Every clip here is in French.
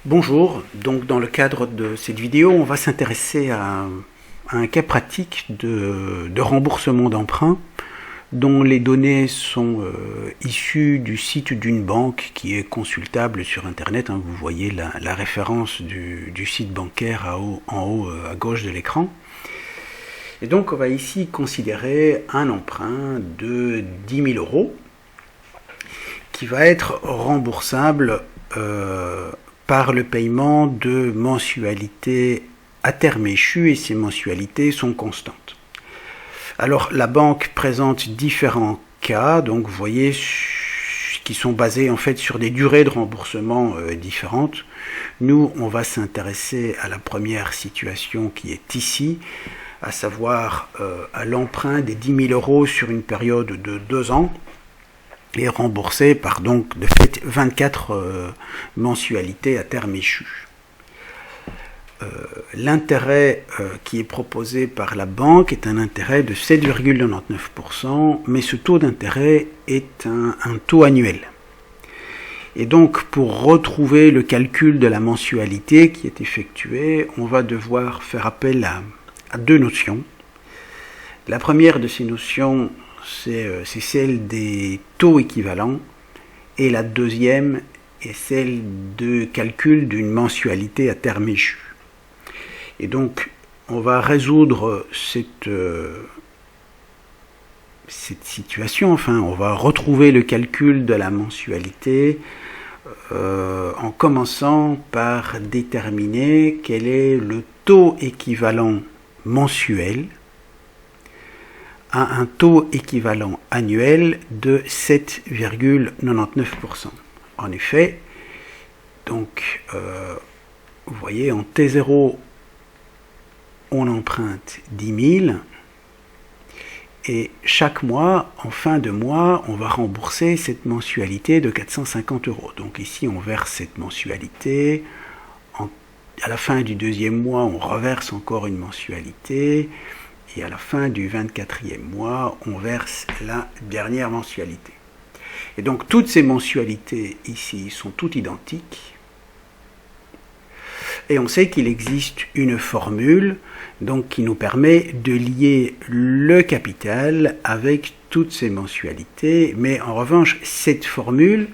Bonjour, donc dans le cadre de cette vidéo, on va s'intéresser à un cas pratique de remboursement d'emprunt dont les données sont issues du site d'une banque qui est consultable sur Internet. Vous voyez la référence du site bancaire en haut à gauche de l'écran. Et donc on va ici considérer un emprunt de 10 000 € qui va être remboursable par le paiement de mensualités à terme échu, et ces mensualités sont constantes. Alors la banque présente différents cas, donc vous voyez, qui sont basés en fait sur des durées de remboursement différentes. Nous, on va s'intéresser à la première situation qui est ici, à savoir à l'emprunt des 10 000 € sur une période de 2 ans, et remboursé par donc de fait 24 mensualités à terme échu. L'intérêt qui est proposé par la banque est un intérêt de 7,99%, mais ce taux d'intérêt est un taux annuel. Et donc pour retrouver le calcul de la mensualité qui est effectué, on va devoir faire appel à deux notions. La première de ces notions, c'est celle des taux équivalents, et la deuxième est celle de calcul d'une mensualité à terme échu. Et donc on va résoudre cette situation, on va retrouver le calcul de la mensualité en commençant par déterminer quel est le taux équivalent mensuel à un taux équivalent annuel de 7,99%. En effet, donc, vous voyez, en T0, on emprunte 10 000, et chaque mois, en fin de mois, on va rembourser cette mensualité de 450 €. Donc ici, on verse cette mensualité. À la fin du deuxième mois, on reverse encore une mensualité. Et à la fin du 24e mois, on verse la dernière mensualité. Et donc toutes ces mensualités ici sont toutes identiques. Et on sait qu'il existe une formule donc, qui nous permet de lier le capital avec toutes ces mensualités. Mais en revanche, cette formule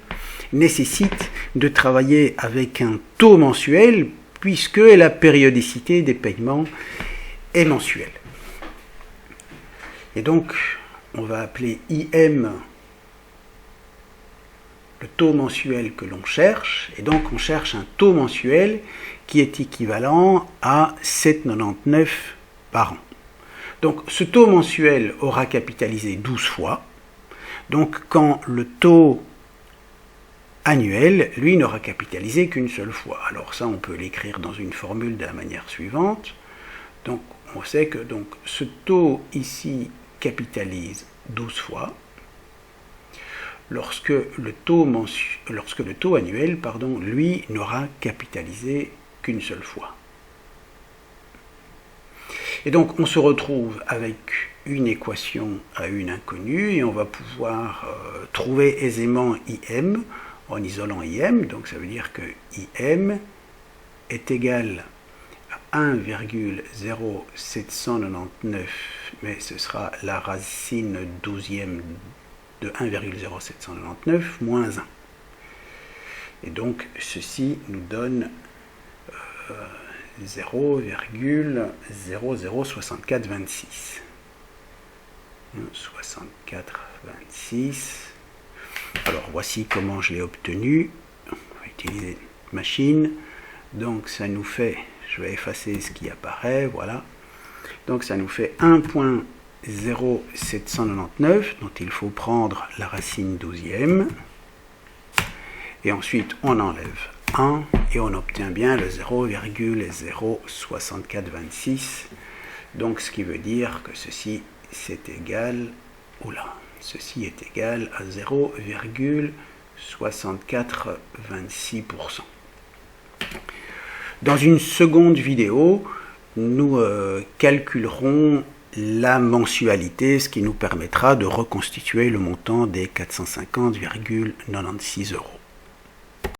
nécessite de travailler avec un taux mensuel puisque la périodicité des paiements est mensuelle. Et donc, on va appeler IM le taux mensuel que l'on cherche. Et donc, on cherche un taux mensuel qui est équivalent à 7,99 par an. Donc, ce taux mensuel aura capitalisé 12 fois. Donc, quand le taux annuel, lui, n'aura capitalisé qu'une seule fois. Alors ça, on peut l'écrire dans une formule de la manière suivante. Donc, on sait que donc, ce taux ici capitalise 12 fois lorsque le taux annuel, lui, n'aura capitalisé qu'une seule fois. Et donc on se retrouve avec une équation à une inconnue et on va pouvoir trouver aisément IM en isolant IM. Donc ça veut dire que IM est égal à 1,0799, mais ce sera la racine 12e de 1,0799 moins 1. Et donc ceci nous donne 0,006426. 6426. Alors voici comment je l'ai obtenu. On va utiliser machine. Donc ça nous fait, je vais effacer ce qui apparaît, voilà. Donc ça nous fait 1,0799, dont il faut prendre la racine 12e. Et ensuite on enlève 1 et on obtient bien le 0,06426. Donc ce qui veut dire que ceci c'est égal, ceci est égal à 0,6426%. Dans une seconde vidéo, nous calculerons la mensualité, ce qui nous permettra de reconstituer le montant des 450,96 €.